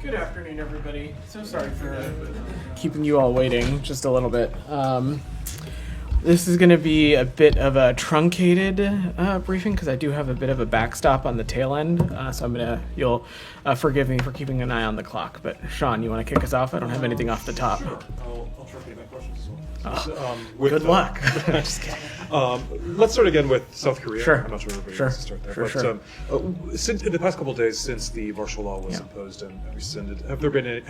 Good afternoon, everybody. So sorry for keeping you all waiting just a little bit. This is going to be a bit of a truncated briefing because I do have a bit of a backstop on the tail end. So you'll forgive me for keeping an eye on the clock. But Sean, you want to kick us off? I don't have anything off the top. Sure. I'll truncate my questions as well. Good luck. Just kidding. Let's start again with South Korea. Sure. I'm not sure everybody Sure. wants to start there. Sure. Since in the past couple of days since the martial law was imposed and rescinded, has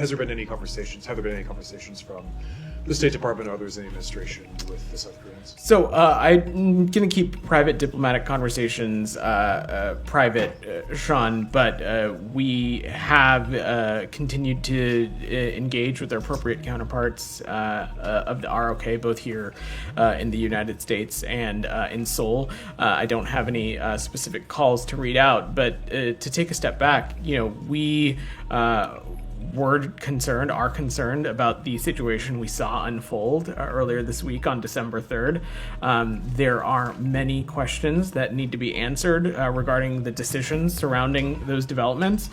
there been any conversations from the State Department or others in the administration with the South Koreans? So I'm going to keep private diplomatic conversations private, Sean, but we have continued to engage with our appropriate counterparts of the ROK, both here in the United States and in Seoul. I don't have any specific calls to read out, but to take a step back, we are concerned about the situation we saw unfold earlier this week on December 3rd. There are many questions that need to be answered regarding the decisions surrounding those developments.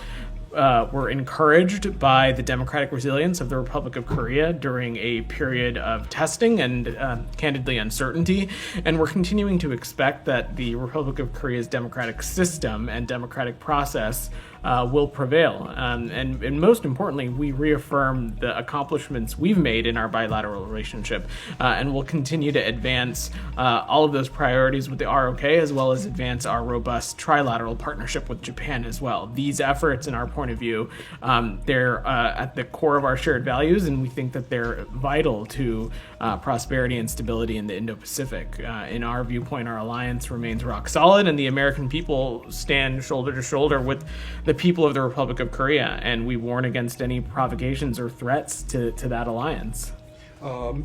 We're encouraged by the democratic resilience of the Republic of Korea during a period of testing and candidly uncertainty, and we're continuing to expect that the Republic of Korea's democratic system and democratic process will prevail. And most importantly, we reaffirm the accomplishments we've made in our bilateral relationship, and we'll continue to advance all of those priorities with the ROK, as well as advance our robust trilateral partnership with Japan as well. These efforts, in our point of view, they're at the core of our shared values, and we think that they're vital to prosperity and stability in the Indo-Pacific. In our viewpoint, our alliance remains rock solid, and the American people stand shoulder to shoulder with the people of the Republic of Korea, and we warn against any provocations or threats to that alliance.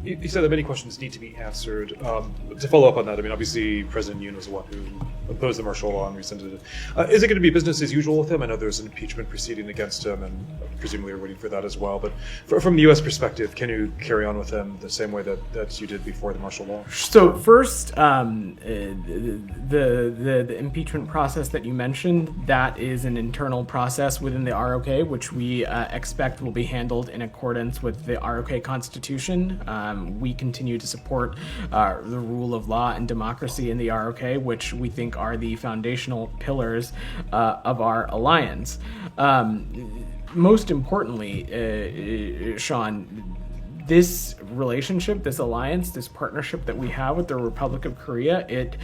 You said that many questions need to be answered. To follow up on that, obviously President Yoon was the one who opposed the martial law and rescinded it. Is it going to be business as usual with him? I know there's an impeachment proceeding against him, and presumably we're waiting for that as well. But from the U.S. perspective, can you carry on with him the same way that you did before the martial law? So first, the impeachment process that you mentioned, that is an internal process within the ROK, which we expect will be handled in accordance with the ROK Constitution. We continue to support the rule of law and democracy in the ROK, which we think are the foundational pillars of our alliance. Most importantly, Sean, this relationship, this alliance, this partnership that we have with the Republic of Korea, it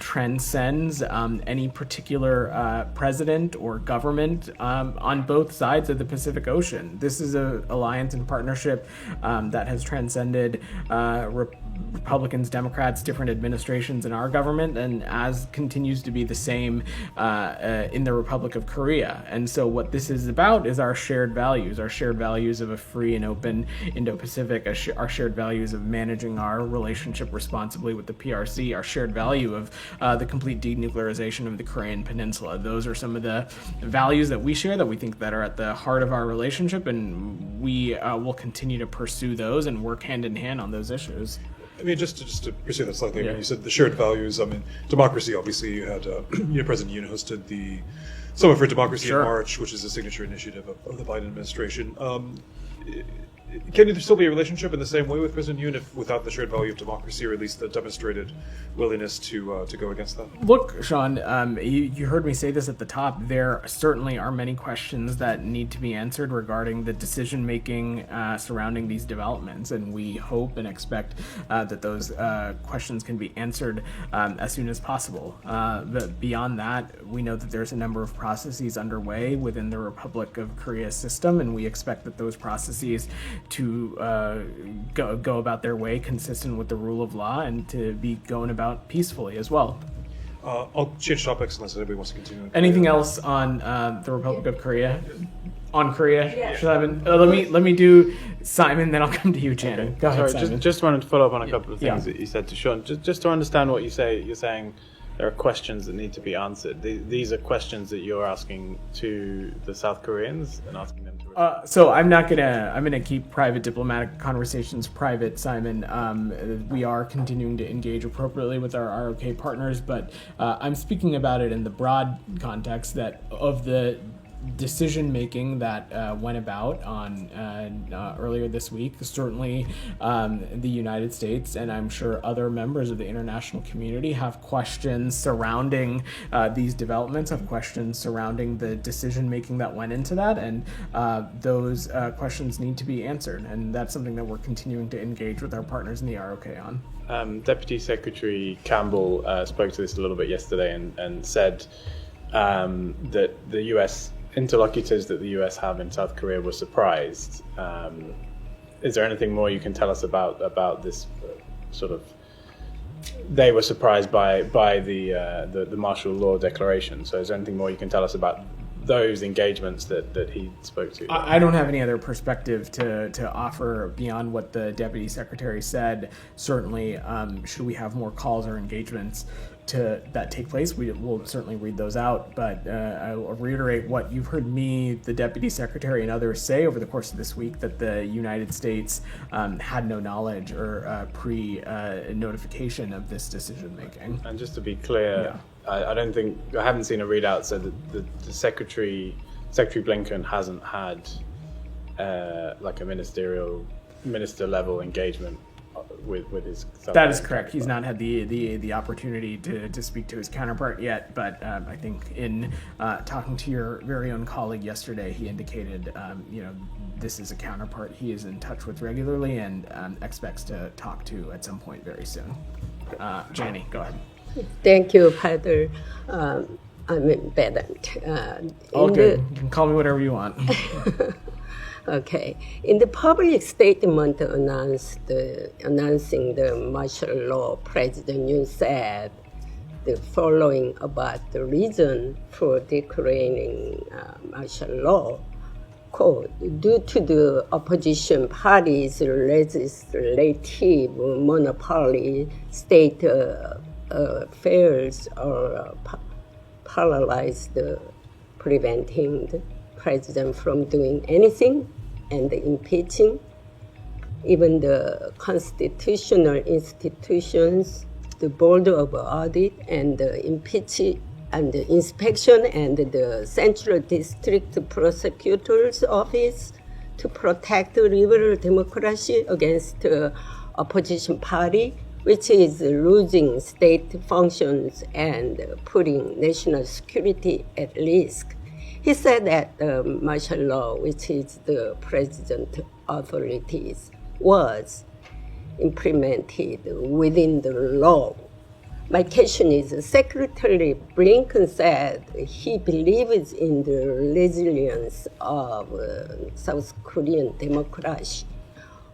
transcends any particular president or government on both sides of the Pacific Ocean. This is an alliance and partnership that has transcended Republicans, Democrats, different administrations in our government, and as continues to be the same in the Republic of Korea. And so what this is about is our shared values of a free and open Indo-Pacific, our shared values of managing our relationship responsibly with the PRC, our shared value of the complete denuclearization of the Korean Peninsula. Those are some of the values that we share, that we think that are at the heart of our relationship, and we will continue to pursue those and work hand in hand on those issues. Just to pursue that slightly, Yeah. when you said the shared values, democracy, obviously you had President Yoon hosted the Summit for Democracy Sure. in March, which is a signature initiative of the Biden administration. Can there still be a relationship in the same way with President Yoon without the shared value of democracy, or at least the demonstrated willingness to go against that? Look, Sean, you heard me say this at the top. There certainly are many questions that need to be answered regarding the decision-making surrounding these developments, and we hope and expect that those questions can be answered as soon as possible. But beyond that, we know that there's a number of processes underway within the Republic of Korea system, and we expect that those processes to go about their way consistent with the rule of law and to be going about peacefully as well. I'll change topics unless anybody wants to continue. Anything else on the Republic of Korea? On Korea? Yeah. Simon? Let me do Simon, then I'll come to you, Channing. Go ahead, Sorry, Simon. just wanted to follow up on a couple of things Yeah. that you said to Sean. Just to understand what you say, you're saying there are questions that need to be answered. These are questions that you're asking to the South Koreans and asking them to So I'm gonna keep private diplomatic conversations private, Simon. We are continuing to engage appropriately with our ROK partners, but I'm speaking about it in the broad context that of the decision making that went about on earlier this week. Certainly, the United States and I'm sure other members of the international community have questions surrounding these developments, have questions surrounding the decision making that went into that, and those questions need to be answered. And that's something that we're continuing to engage with our partners in the ROK on. Deputy Secretary Campbell spoke to this a little bit yesterday and said that the U.S. interlocutors that the U.S. have in South Korea were surprised. Is there anything more you can tell us about this sort of? They were surprised by the martial law declaration. So is there anything more you can tell us about those engagements that he spoke to? I don't have any other perspective to offer beyond what the Deputy Secretary said. Certainly, should we have more calls or engagements that take place, we will certainly read those out. But I will reiterate what you've heard me, the Deputy Secretary, and others say over the course of this week, that the United States had no knowledge or pre-notification of this decision making. And just to be clear, I haven't seen a readout so that the Secretary Blinken hasn't had like a minister level engagement with his. That is correct. He's not had the opportunity to speak to his counterpart yet, but I think in talking to your very own colleague yesterday, he indicated this is a counterpart he is in touch with regularly and expects to talk to at some point very soon. Janie, go ahead. Thank you, Father. I'm Bedant. All good. You can call me whatever you want. Okay. In the public statement announcing the martial law, President Yoon said the following about the reason for declaring martial law. Quote, due to the opposition party's legislative monopoly, state affairs are paralyzed, preventing the president from doing anything and impeaching. Even the constitutional institutions, the Board of Audit and the Inspection and the Central District Prosecutor's Office to protect liberal democracy against the opposition party, which is losing state functions and putting national security at risk. He said that the martial law, which is the president authorities, was implemented within the law. My question is, Secretary Blinken said he believes in the resilience of South Korean democracy.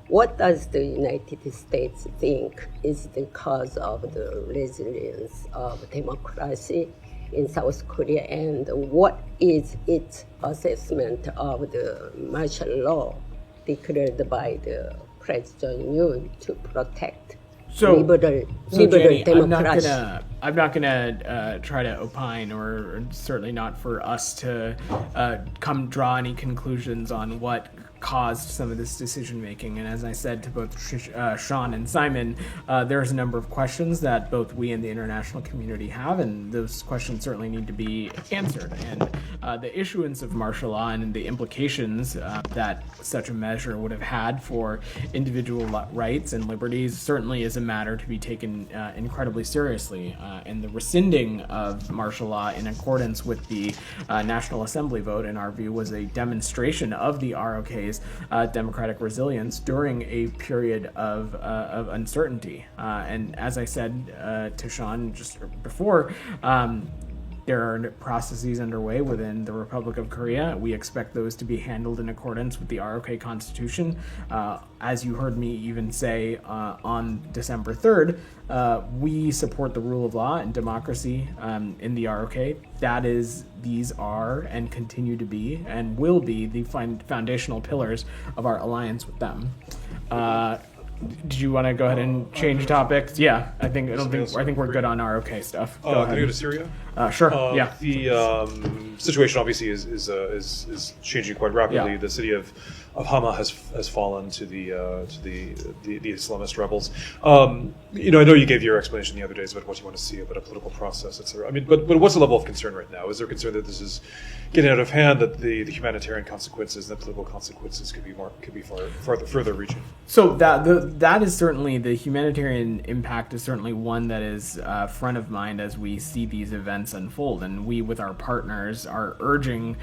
What does the United States think is the cause of the resilience of democracy in South Korea, and what is its assessment of the martial law declared by the President Yoon to protect liberal Jenny, democracy? I'm not gonna try to opine, or certainly not for us to draw any conclusions on what caused some of this decision making. And as I said to both Sean and Simon, there's a number of questions that both we and the international community have, and those questions certainly need to be answered. And the issuance of martial law and the implications that such a measure would have had for individual rights and liberties certainly is a matter to be taken incredibly seriously. And the rescinding of martial law in accordance with the National Assembly vote, in our view, was a demonstration of the ROK's democratic resilience during a period of uncertainty. And as I said to Sean just before, there are processes underway within the Republic of Korea. We expect those to be handled in accordance with the ROK Constitution. As you heard me even say on December 3rd, we support the rule of law and democracy in the ROK. These are and continue to be and will be the foundational pillars of our alliance with them. Did you want to go ahead and change topics? Yeah, I think we're good on ROK stuff. Can we go to Syria? Sure. Yeah. The situation obviously is changing quite rapidly. Yeah. The city of Hama has fallen to the Islamist rebels. I know you gave your explanation the other days about what you want to see about a political process, etc. I mean, but what's the level of concern right now? Is there concern that this is getting out of hand, that the humanitarian consequences and the political consequences could be further reaching? So that is certainly, the humanitarian impact is certainly one that is front of mind as we see these events unfold, and we with our partners are urging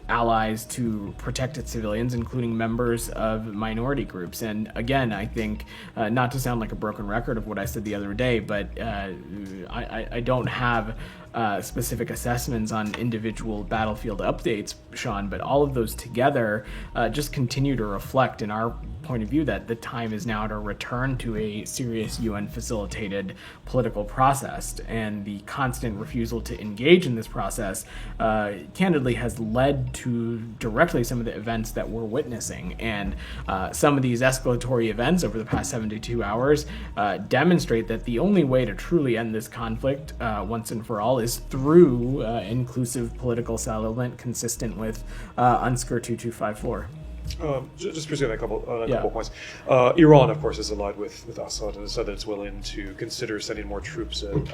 allies to protect its civilians, including members of minority groups. And again, I think, not to sound like a broken record of what I said the other day, but I don't have specific assessments on individual battlefield updates, Sean, but all of those together just continue to reflect, in our point of view, that the time is now to return to a serious UN-facilitated political process. And the constant refusal to engage in this process candidly has led to directly some of the events that we're witnessing. And some of these escalatory events over the past 72 hours demonstrate that the only way to truly end this conflict once and for all is through inclusive political settlement consistent with UNSCR 2254. Just pursuing a couple points. Iran, of course, is allied with Assad and said that it's willing to consider sending more troops in.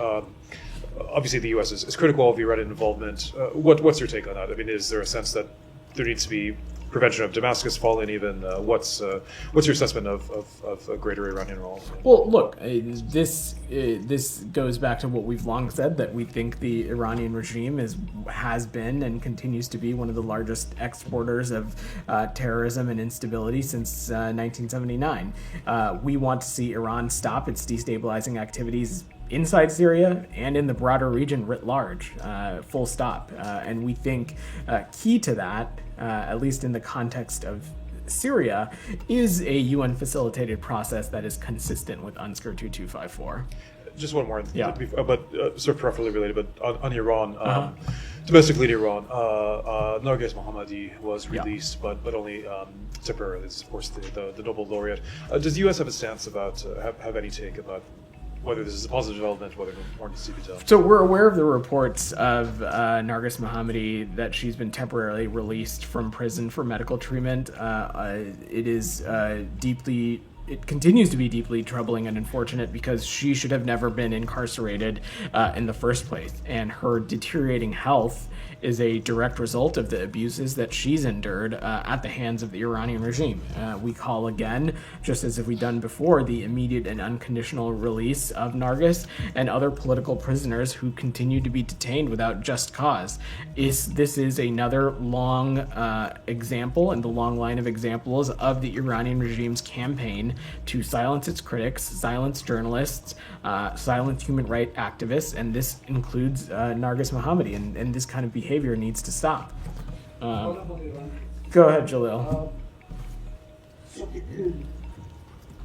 Obviously, the U.S. is critical of Iranian involvement. What's your take on that? I mean, is there a sense that there needs to be prevention of Damascus falling? Even what's your assessment of a greater Iranian role? Well, look, this goes back to what we've long said, that we think the Iranian regime has been and continues to be one of the largest exporters of terrorism and instability since 1979. We want to see Iran stop its destabilizing activities inside Syria and in the broader region writ large, full stop. And we think key to that, at least in the context of Syria, is a UN-facilitated process that is consistent with UNSCR 2254. Just one more, Yeah. but sort of peripherally related, but on Iran, domestically in Iran, Narges Mohammadi was released, but only temporarily. This is, of course, the Nobel laureate. Does the U.S. have a stance about, have any take about whether this is a positive development, whether more needs to be done? So we're aware of the reports of Narges Mohammadi, that she's been temporarily released from prison for medical treatment. It continues to be deeply troubling and unfortunate, because she should have never been incarcerated in the first place. And her deteriorating health is a direct result of the abuses that she's endured at the hands of the Iranian regime. We call again, just as if we've done before, the immediate and unconditional release of Narges and other political prisoners who continue to be detained without just cause. This is another long example in the long line of examples of the Iranian regime's campaign to silence its critics, silence journalists, silence human rights activists, and this includes Narges Mohammadi, and this kind of behavior needs to stop. Go ahead, Jalil.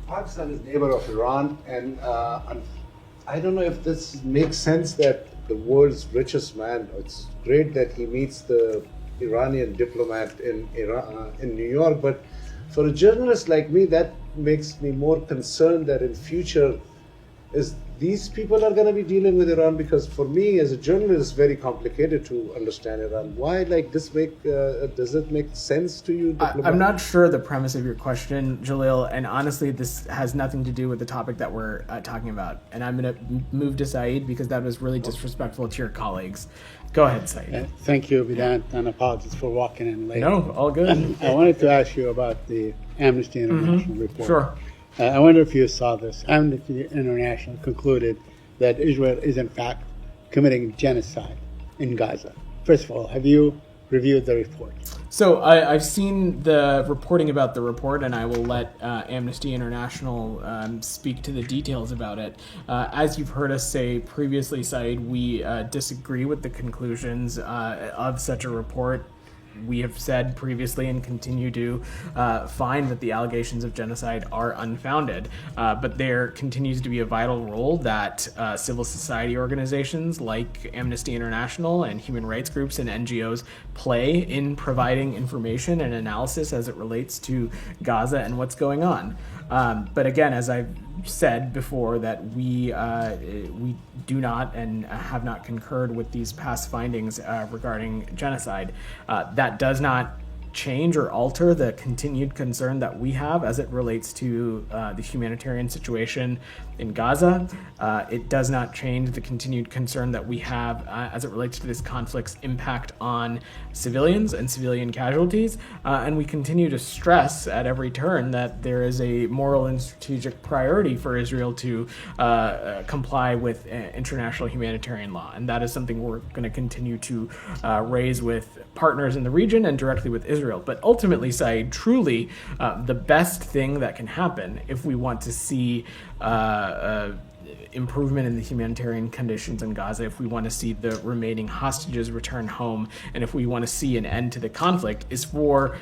Pakistan is neighbor of Iran, and I don't know if this makes sense that the world's richest man, it's great that he meets the Iranian diplomat in New York, but for a journalist like me, that makes me more concerned that in future, these people are going to be dealing with Iran, because for me as a journalist, it's very complicated to understand Iran. Why does it make sense to you? I'm not sure the premise of your question, Jalil, and honestly, this has nothing to do with the topic that we're talking about. And I'm going to move to Saeed, because that was really disrespectful to your colleagues. Go ahead, Saeed. Thank you, Vedant, and apologies for walking in late. No, all good. I wanted to ask you about the Amnesty International report. Sure. I wonder if you saw this. Amnesty International concluded that Israel is in fact committing genocide in Gaza. First of all, have you reviewed the report? So I've seen the reporting about the report, and I will let Amnesty International speak to the details about it. As you've heard us say previously, Saeed, we disagree with the conclusions of such a report. We have said previously and continue to find that the allegations of genocide are unfounded, but there continues to be a vital role that civil society organizations like Amnesty International and human rights groups and NGOs play in providing information and analysis as it relates to Gaza and what's going on. But again, as I've said before, that we do not and have not concurred with these past findings regarding genocide. That does not change or alter the continued concern that we have as it relates to the humanitarian situation in Gaza. It does not change the continued concern that we have as it relates to this conflict's impact on civilians and civilian casualties. And we continue to stress at every turn that there is a moral and strategic priority for Israel to comply with international humanitarian law. And that is something we're going to continue to raise with partners in the region and directly with Israel. But ultimately, Saeed, truly the best thing that can happen if we want to see improvement in the humanitarian conditions in Gaza, if we want to see the remaining hostages return home, and if we want to see an end to the conflict, is for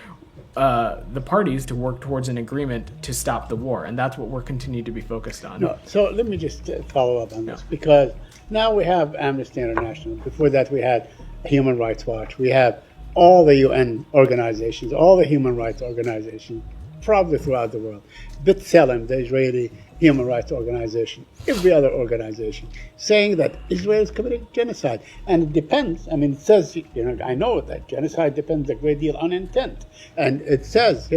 the parties to work towards an agreement to stop the war. And that's what we're continuing to be focused on. No, so let me just follow up on this, because now we have Amnesty International. Before that, we had Human Rights Watch. We have all the UN organizations, all the human rights organizations, probably throughout the world. B'Tselem, the Israeli human rights organization, every other organization, saying that Israel is committing genocide. And it depends. I mean, it says, I know that genocide depends a great deal on intent. And it says,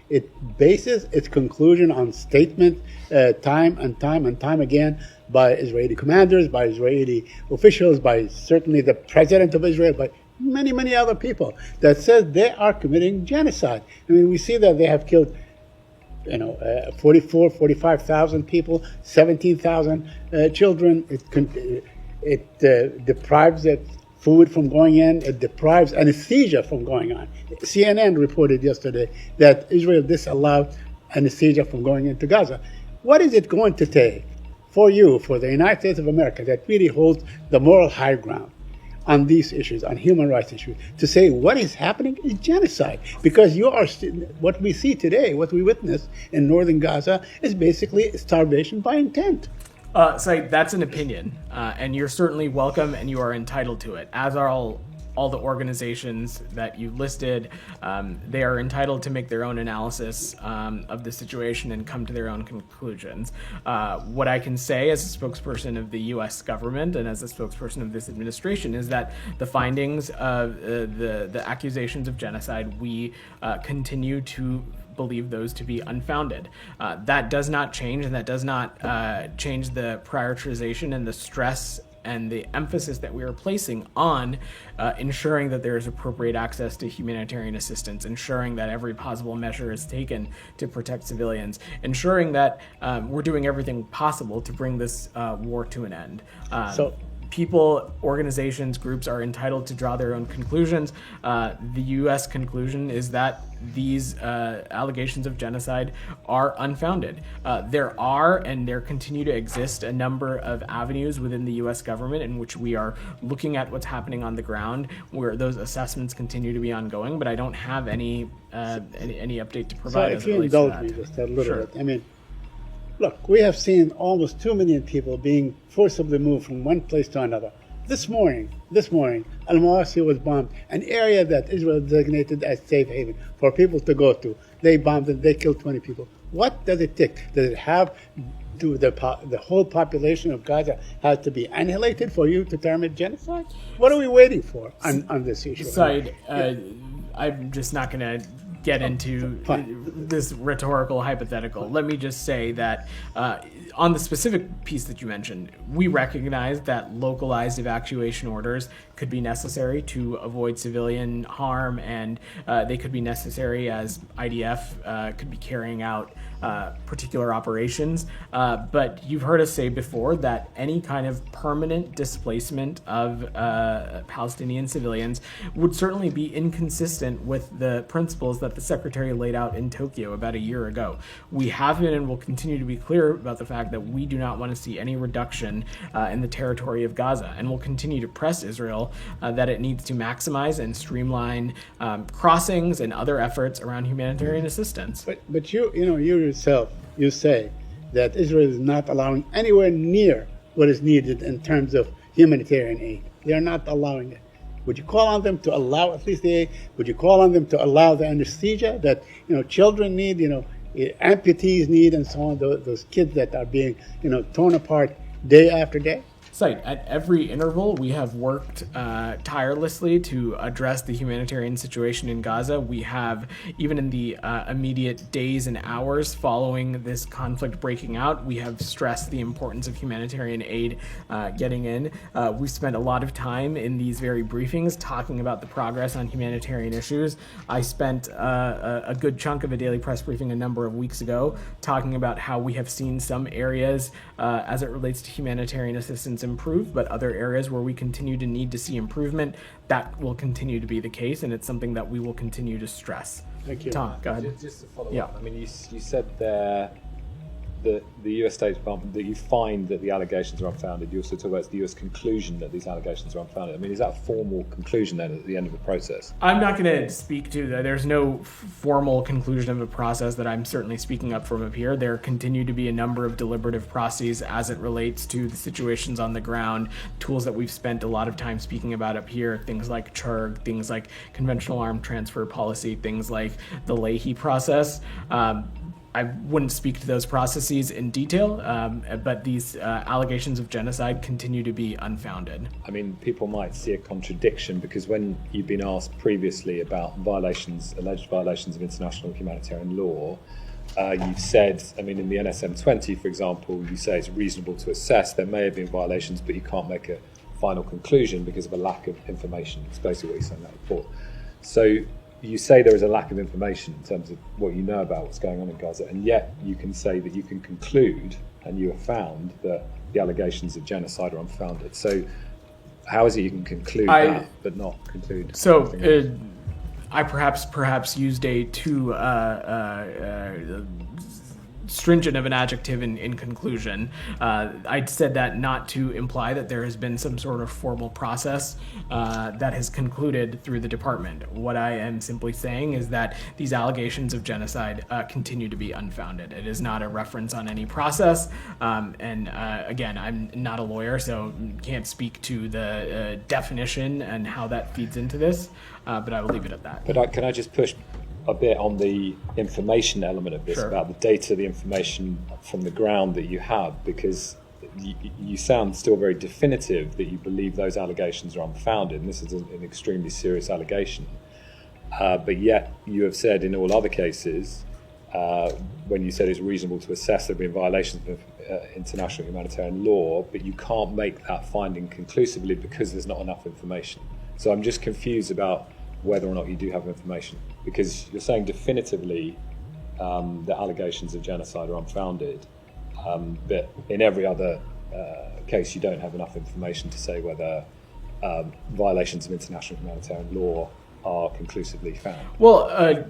it bases its conclusion on statement time and time again by Israeli commanders, by Israeli officials, by certainly the president of Israel, by many, many other people, that says they are committing genocide. I mean, we see that they have killed 45,000 people, 17,000 children. It deprives it food from going in. It deprives anesthesia from going on. CNN reported yesterday that Israel disallowed anesthesia from going into Gaza. What is it going to take for you, for the United States of America, that really holds the moral high ground on these issues, on human rights issues, to say what is happening is genocide? Because what we see today, what we witness in northern Gaza, is basically starvation by intent. So that's an opinion, and you're certainly welcome, and you are entitled to it, as are all the organizations that you listed. They are entitled to make their own analysis of the situation and come to their own conclusions. What I can say as a spokesperson of the U.S. government and as a spokesperson of this administration is that the findings of the accusations of genocide, we continue to believe those to be unfounded. That does not change, and that does not change the prioritization and the stress and the emphasis that we are placing on ensuring that there is appropriate access to humanitarian assistance, ensuring that every possible measure is taken to protect civilians, ensuring that we're doing everything possible to bring this war to an end. People, organizations, groups are entitled to draw their own conclusions. The U.S. conclusion is that these allegations of genocide are unfounded. There are, and there continue to exist, a number of avenues within the U.S. government in which we are looking at what's happening on the ground, where those assessments continue to be ongoing, but I don't have any update to provide. So if you indulge me just a little bit, I mean, look, we have seen almost 2 million people being forcibly moved from one place to another. This morning, Al-Mawasi was bombed, an area that Israel designated as safe haven for people to go to. They bombed it, they killed 20 people. What does it take? Does it have to the whole population of Gaza has to be annihilated for you to term it genocide? What are we waiting for on this issue? Said, I'm just not going to get into this rhetorical hypothetical. Let me just say that on the specific piece that you mentioned, we recognize that localized evacuation orders could be necessary to avoid civilian harm, and they could be necessary as IDF could be carrying out particular operations. But you've heard us say before that any kind of permanent displacement of Palestinian civilians would certainly be inconsistent with the principles that the Secretary laid out in Tokyo about a year ago. We have been and will continue to be clear about the fact that we do not want to see any reduction in the territory of Gaza, and will continue to press Israel that it needs to maximize and streamline crossings and other efforts around humanitarian assistance. But you yourself, you say that Israel is not allowing anywhere near what is needed in terms of humanitarian aid. They are not allowing it. Would you call on them to allow at least the aid? Would you call on them to allow the anesthesia that children need, amputees need, and so on? Those kids that are being torn apart day after day. site. At every interval, we have worked tirelessly to address the humanitarian situation in Gaza. We have, even in the immediate days and hours following this conflict breaking out, we have stressed the importance of humanitarian aid getting in. We've spent a lot of time in these very briefings talking about the progress on humanitarian issues. I spent a good chunk of a daily press briefing a number of weeks ago talking about how we have seen some areas as it relates to humanitarian assistance improve, but other areas where we continue to need to see improvement, that will continue to be the case, and it's something that we will continue to stress. Thank you. Tom, go ahead. Just to follow Yeah. up, I mean, you said there that the US State Department, that you find that the allegations are unfounded. You also talk about the US conclusion that these allegations are unfounded. I mean, is that a formal conclusion then at the end of the process? I'm not going to speak to that. There's no formal conclusion of a process that I'm certainly speaking up from up here. There continue to be a number of deliberative processes as it relates to the situations on the ground, tools that we've spent a lot of time speaking about up here, things like CHURG, things like conventional arm transfer policy, things like the Leahy process. I wouldn't speak to those processes in detail, but these allegations of genocide continue to be unfounded. I mean, people might see a contradiction because when you've been asked previously about violations, alleged violations of international humanitarian law, you've said, I mean, in the NSM 20, for example, you say it's reasonable to assess there may have been violations, but you can't make a final conclusion because of a lack of information. It's basically what you say in that report. So you say there is a lack of information in terms of what you know about what's going on in Gaza, and yet you can say that you can conclude, and you have found, that the allegations of genocide are unfounded. So how is it you can conclude that, but not conclude something else? I perhaps used a too stringent of an adjective in conclusion. I said that not to imply that there has been some sort of formal process that has concluded through the department. What I am simply saying is that these allegations of genocide continue to be unfounded. It is not a reference on any process. Again, I'm not a lawyer, so can't speak to the definition and how that feeds into this, but I will leave it at that. But can I just push a bit on the information element of this, Sure. about the data, the information from the ground that you have, because you sound still very definitive that you believe those allegations are unfounded, and this is an extremely serious allegation. But yet you have said in all other cases, when you said it's reasonable to assess there have been violations of international humanitarian law, but you can't make that finding conclusively because there's not enough information. So I'm just confused about whether or not you do have information, because you're saying definitively that allegations of genocide are unfounded, but in every other case you don't have enough information to say whether violations of international humanitarian law are conclusively found. Well,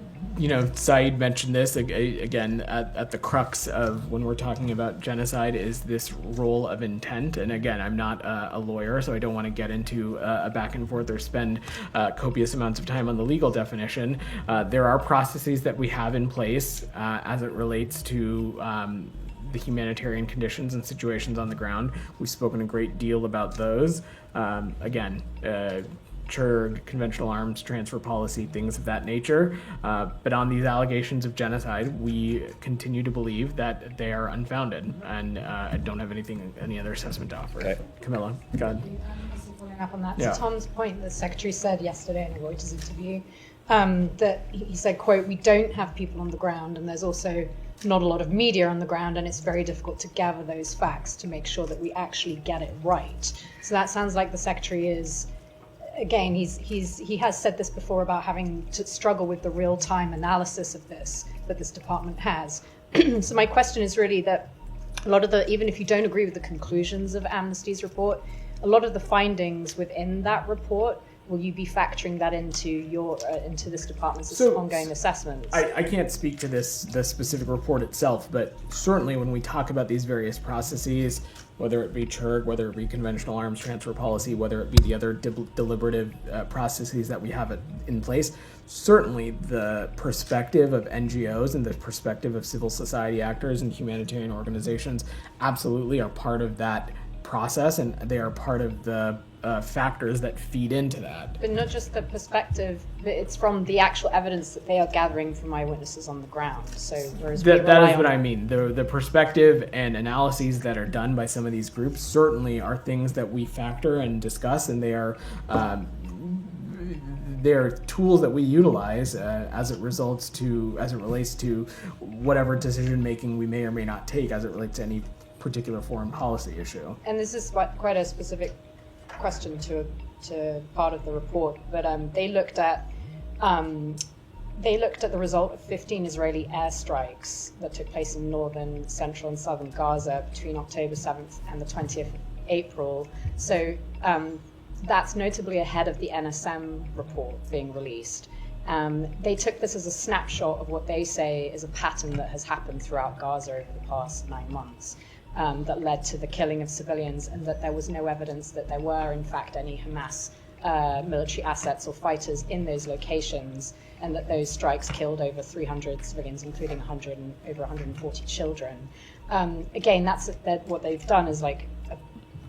Saeed mentioned this again at the crux of when we're talking about genocide is this role of intent. And again, I'm not a lawyer, so I don't want to get into a back and forth or spend copious amounts of time on the legal definition. There are processes that we have in place as it relates to the humanitarian conditions and situations on the ground. We've spoken a great deal about those. CHURG, conventional arms transfer policy, things of that nature. But on these allegations of genocide, we continue to believe that they are unfounded, and I don't have any other assessment to offer. Okay. Camilla, go ahead. Following up on that, Yeah. to Tom's point, the Secretary said yesterday in a Reuters interview that he said, quote, "We don't have people on the ground, and there's also not a lot of media on the ground, and it's very difficult to gather those facts to make sure that we actually get it right." So that sounds like the Secretary is, again, he has said this before about having to struggle with the real-time analysis of this that this department has. So my question is really that a lot of even if you don't agree with the conclusions of Amnesty's report, a lot of the findings within that report, will you be factoring that into this department's ongoing assessments? I can't speak to the specific report itself, but certainly when we talk about these various processes, whether it be CHURG, whether it be conventional arms transfer policy, whether it be the other deliberative processes that we have in place, certainly the perspective of NGOs and the perspective of civil society actors and humanitarian organizations absolutely are part of that process, and they are part of the factors that feed into that. But not just the perspective, but it's from the actual evidence that they are gathering from eyewitnesses on the ground. So whereas That is what I mean. The perspective and analyses that are done by some of these groups certainly are things that we factor and discuss, and they are they're tools that we utilize as it relates to whatever decision making we may or may not take as it relates to any particular foreign policy issue. And this is quite a specific question to part of the report, but they looked at the result of 15 Israeli airstrikes that took place in northern, central, and southern Gaza between October 7th and the 20th of April. So that's notably ahead of the NSM report being released. They took this as a snapshot of what they say is a pattern that has happened throughout Gaza over the past 9 months. That led to the killing of civilians, and that there was no evidence that there were, in fact, any Hamas military assets or fighters in those locations, and that those strikes killed over 300 civilians, including over 140 children. Again, that's what they've done is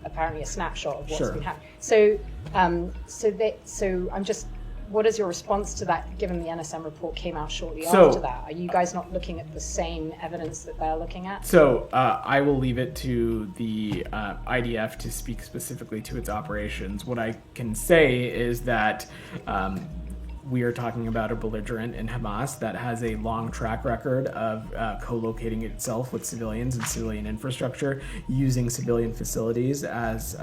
apparently a snapshot of what's been happening. So I'm just. What is your response to that, given the NSM report came out shortly after that? Are you guys not looking at the same evidence that they're looking at? So I will leave it to the IDF to speak specifically to its operations. What I can say is that we are talking about a belligerent in Hamas that has a long track record of co-locating itself with civilians and civilian infrastructure, using civilian facilities as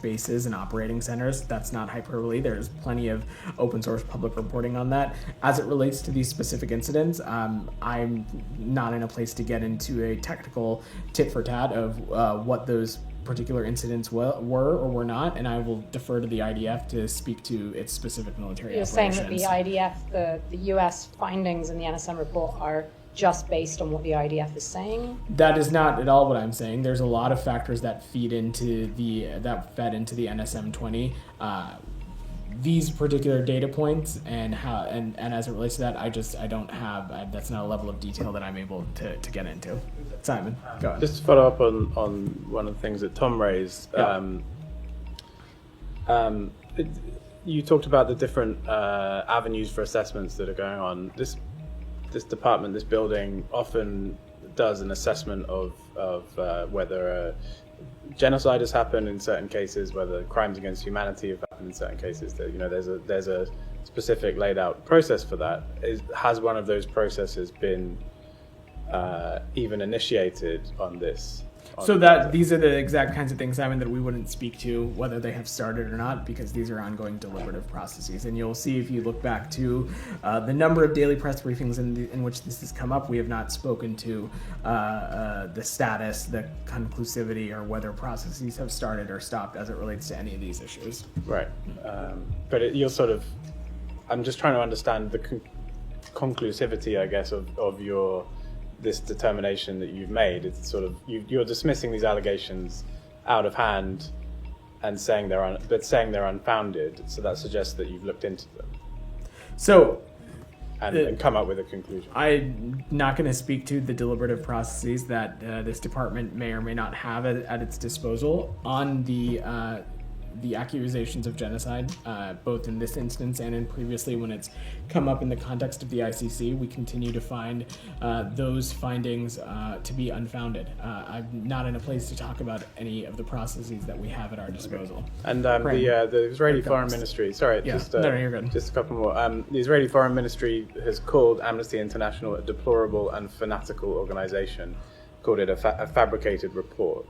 bases and operating centers. That's not hyperbole. There's plenty of open source public reporting on that. As it relates to these specific incidents, I'm not in a place to get into a technical tit for tat of what those particular incidents were or were not, and I will defer to the IDF to speak to its specific military You're operations. saying that the IDF, the US findings in the NSM report are just based on what the IDF is saying? That is not at all what I'm saying. There's a lot of factors that fed into the NSM 20. These particular data points and how and as it relates to that, I don't have that's not a level of detail that I'm able to get into. Simon, go ahead. Just to follow up on one of the things that Tom raised. Yeah. You talked about the different avenues for assessments that are going on. This department, this building, often does an assessment of whether genocide has happened in certain cases, whether crimes against humanity have happened in certain cases. There's a specific laid out process for that. Has one of those processes been even initiated on this? So these are the exact kinds of things, Simon, that we wouldn't speak to whether they have started or not, because these are ongoing deliberative processes. And you'll see if you look back to the number of daily press briefings in which this has come up, we have not spoken to the status, the conclusivity, or whether processes have started or stopped as it relates to any of these issues. Right. But you're sort of, I'm just trying to understand the conclusivity, I guess, of your this determination that you've made. It's sort of you're dismissing these allegations out of hand and saying they're unfounded. So that suggests that you've looked into them. So. And come up with a conclusion. I'm not going to speak to the deliberative processes that this department may or may not have at its disposal on the accusations of genocide, both in this instance and in previously when it's come up in the context of the ICC. We continue to find those findings to be unfounded. I'm not in a place to talk about any of the processes that we have at our disposal. And the Israeli Foreign Ministry, sorry, yeah. just you're good. Just a couple more. The Israeli Foreign Ministry has called Amnesty International a deplorable and fanatical organization, called it a fabricated report.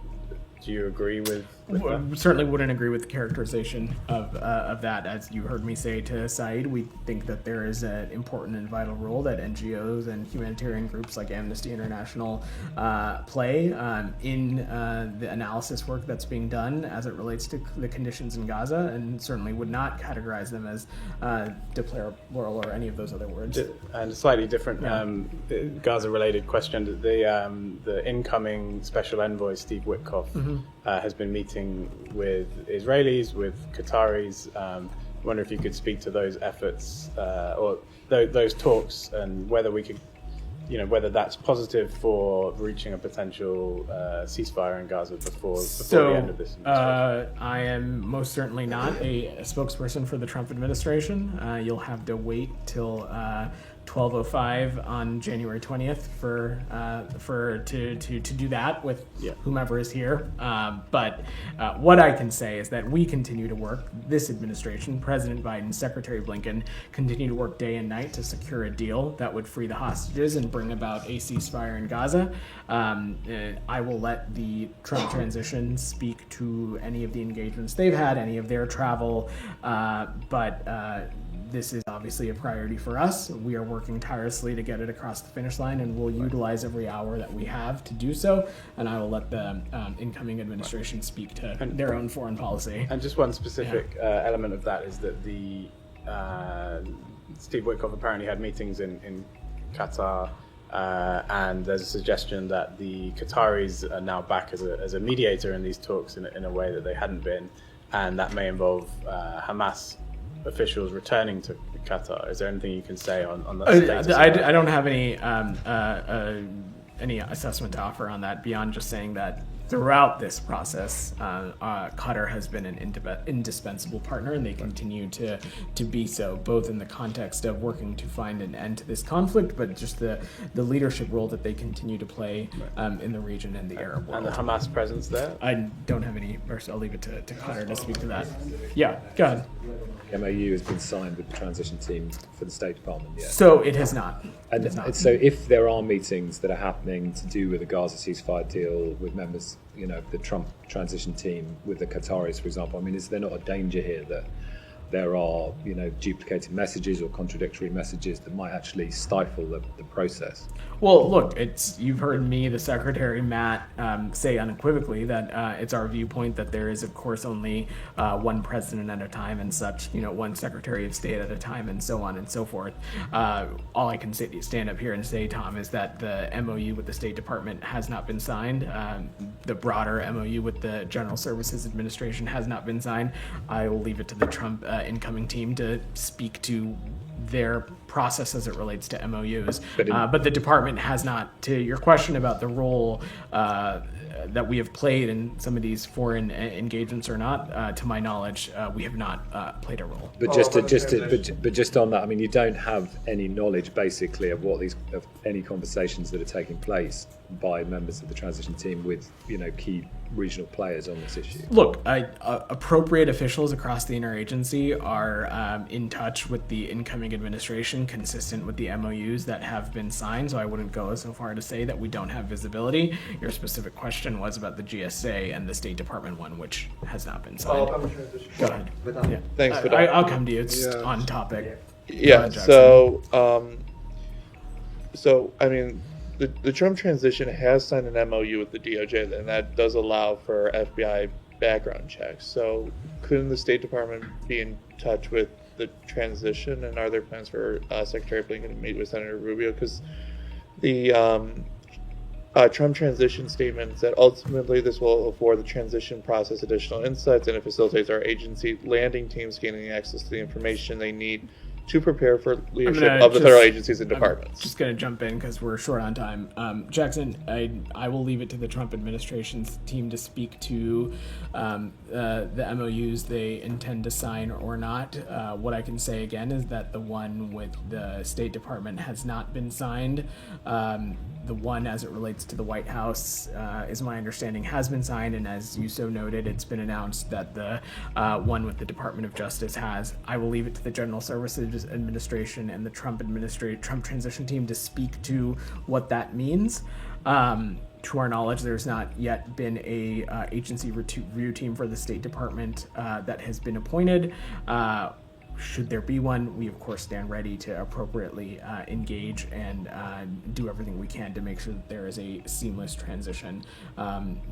Do you agree with that? Certainly wouldn't agree with the characterization of that. As you heard me say to Saeed, we think that there is an important and vital role that NGOs and humanitarian groups like Amnesty International play in the analysis work that's being done as it relates to the conditions in Gaza, and certainly would not categorize them as deplorable or any of those other words. And a slightly different Gaza-related question. The incoming Special Envoy, Steve Witkoff, has been meeting with Israelis, with Qataris. I wonder if you could speak to those efforts or those talks, and whether we could whether that's positive for reaching a potential ceasefire in Gaza before So, the end of this administration. I am most certainly not a spokesperson for the Trump administration. You'll have to wait till 12:05 on January 20th to do that with whomever is here. But what I can say is that we continue to work. This administration, President Biden, Secretary Blinken, continue to work day and night to secure a deal that would free the hostages and bring about a ceasefire in Gaza. I will let the Trump transition speak to any of the engagements they've had, any of their travel, but this is obviously a priority for us. We are working tirelessly to get it across the finish line, and we'll utilize every hour that we have to do so. And I will let the incoming administration speak to their own foreign policy. And just one specific element of that is that the Steve Witkoff apparently had meetings in Qatar, and there's a suggestion that the Qataris are now back as a mediator in these talks in a way that they hadn't been, and that may involve Hamas officials returning to Qatar. Is there anything you can say on that status? I don't have any assessment to offer on that beyond just saying that throughout this process, Qatar has been an indispensable partner, and they continue to be so, both in the context of working to find an end to this conflict, but just the leadership role that they continue to play in the region and the Arab world. And the Hamas presence there? I don't have any, I'll leave it to Qatar to speak to that. Yeah, go ahead. The MOU has been signed with the transition team for the State Department yet? So it has not. And so if there are meetings that are happening to do with the Gaza ceasefire deal with members, of the Trump transition team with the Qataris, for example, I mean, is there not a danger here that there are, duplicated messages or contradictory messages that might actually stifle the process? Well, look, you've heard me, the Secretary, Matt, say unequivocally that it's our viewpoint that there is, of course, only one president at a time and such, one Secretary of State at a time and so on and so forth. All I can stand up here and say, Tom, is that the MOU with the State Department has not been signed. The broader MOU with the General Services Administration has not been signed. I will leave it to the Trump incoming team to speak to their process as it relates to MOUs. But the department has not, to your question about the role that we have played in some of these foreign engagements or not, to my knowledge, we have not played a role. But just on that, I mean, you don't have any knowledge basically of any conversations that are taking place by members of the transition team with key regional players on this issue. Look, appropriate officials across the interagency are in touch with the incoming administration, consistent with the MOUs that have been signed. So I wouldn't go so far to say that we don't have visibility. Your specific question was about the GSA and the State Department one, which has not been signed. Go ahead. Yeah. Thanks for I'll come to you. It's on topic. Yeah. So I mean, the Trump transition has signed an MOU with the DOJ, and that does allow for FBI background checks. So couldn't the State Department be in touch with the transition, and are there plans for Secretary Blinken to meet with Senator Rubio? Because the Trump transition statement said ultimately this will afford the transition process additional insights, and it facilitates our agency landing teams gaining access to the information they need to prepare for leadership of the federal agencies and departments. I'm just going to jump in because we're short on time. Jackson, I will leave it to the Trump administration's team to speak to the MOUs they intend to sign or not. What I can say again is that the one with the State Department has not been signed. The one as it relates to the White House, is my understanding, has been signed, and as you so noted, it's been announced that the one with the Department of Justice has. I will leave it to the General Services Administration and the Trump transition team to speak to what that means. To our knowledge, there's not yet been a agency review team for the State Department that has been appointed. Should there be one, we of course stand ready to appropriately engage and do everything we can to make sure that there is a seamless transition.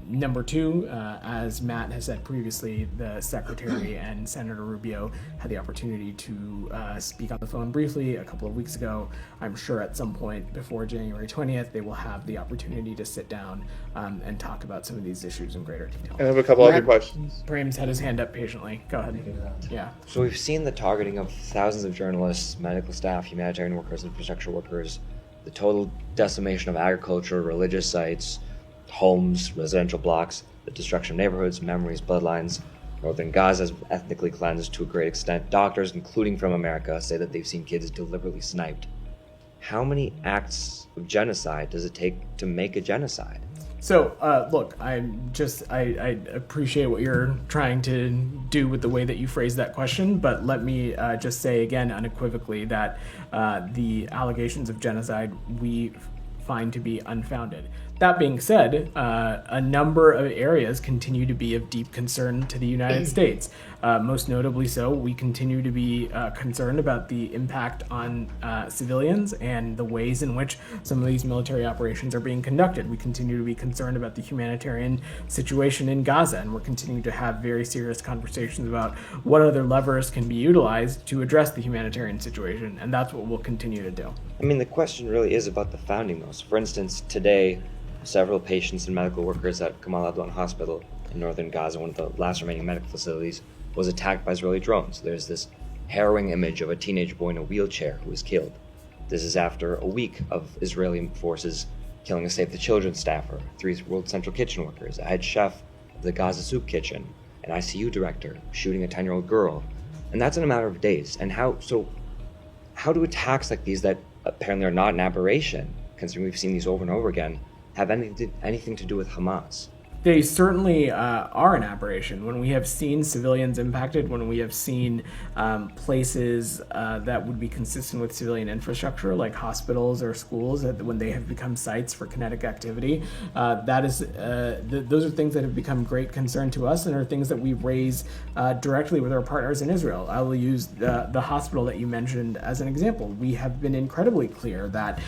Number two, as Matt has said previously, the Secretary and Senator Rubio had the opportunity to speak on the phone briefly a couple of weeks ago. I'm sure at some point before January 20th, they will have the opportunity to sit down and talk about some of these issues in greater detail. I have a couple other questions. Brahms had his hand up patiently. Go ahead. Yeah. So we've seen the targeting of thousands of journalists, medical staff, humanitarian workers, infrastructure workers the total decimation of agriculture, religious sites, homes, residential blocks, the destruction of neighborhoods, memories, bloodlines. Northern Gaza is ethnically cleansed to a great extent. Doctors, including from America, say that they've seen kids deliberately sniped. How many acts of genocide does it take to make a genocide? So, look, I appreciate what you're trying to do with the way that you phrase that question, but let me just say again unequivocally that the allegations of genocide we find to be unfounded. That being said, a number of areas continue to be of deep concern to the United States. Most notably so, we continue to be concerned about the impact on civilians and the ways in which some of these military operations are being conducted. We continue to be concerned about the humanitarian situation in Gaza, and we're continuing to have very serious conversations about what other levers can be utilized to address the humanitarian situation, and that's what we'll continue to do. I mean, the question really is about the founding though. So for instance, today, several patients and medical workers at Gamal Adwan Hospital in northern Gaza, one of the last remaining medical facilities, was attacked by Israeli drones. There's this harrowing image of a teenage boy in a wheelchair who was killed. This is after a week of Israeli forces killing a Save the Children staffer, 3 World Central Kitchen workers, a head chef of the Gaza Soup Kitchen, an ICU director shooting a 10-year-old girl. And that's in a matter of days. And how do attacks like these that apparently are not an aberration, considering we've seen these over and over again, have anything to do with Hamas? They certainly are an aberration. When we have seen civilians impacted, when we have seen places that would be consistent with civilian infrastructure, like hospitals or schools, when they have become sites for kinetic activity, those are things that have become great concern to us and are things that we raise directly with our partners in Israel. I will use the hospital that you mentioned as an example. We have been incredibly clear that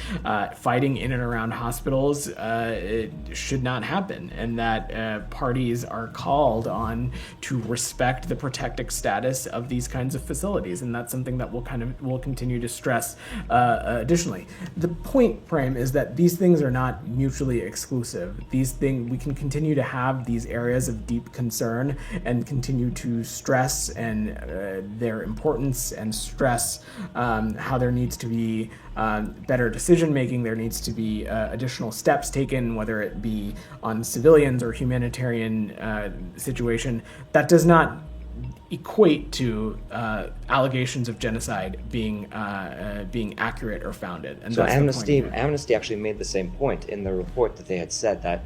fighting in and around hospitals it should not happen, and that parties are called on to respect the protected status of these kinds of facilities, and that's something that we'll continue to stress additionally. The point, Prem, is that these things are not mutually exclusive. We can continue to have these areas of deep concern and continue to stress and their importance and stress how there needs to be better decision making. There needs to be additional steps taken, whether it be on civilians or humanitarian situation. That does not equate to allegations of genocide being accurate or founded. And so that's Amnesty actually made the same point in the report, that they had said that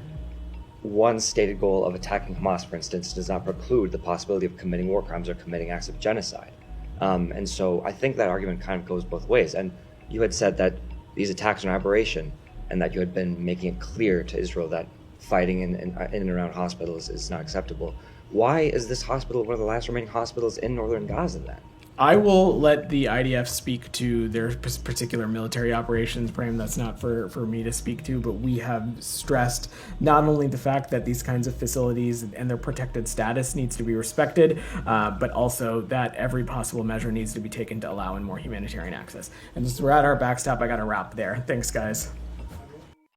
one stated goal of attacking Hamas, for instance, does not preclude the possibility of committing war crimes or committing acts of genocide. And so I think that argument kind of goes both ways. And you had said that these attacks are an aberration, and that you had been making it clear to Israel that fighting in and around hospitals is not acceptable. Why is this hospital one of the last remaining hospitals in northern Gaza then? I will let the IDF speak to their particular military operations, Prem. That's not for me to speak to, but we have stressed not only the fact that these kinds of facilities and their protected status needs to be respected, but also that every possible measure needs to be taken to allow in more humanitarian access. And since we're at our backstop, I got to wrap there. Thanks, guys.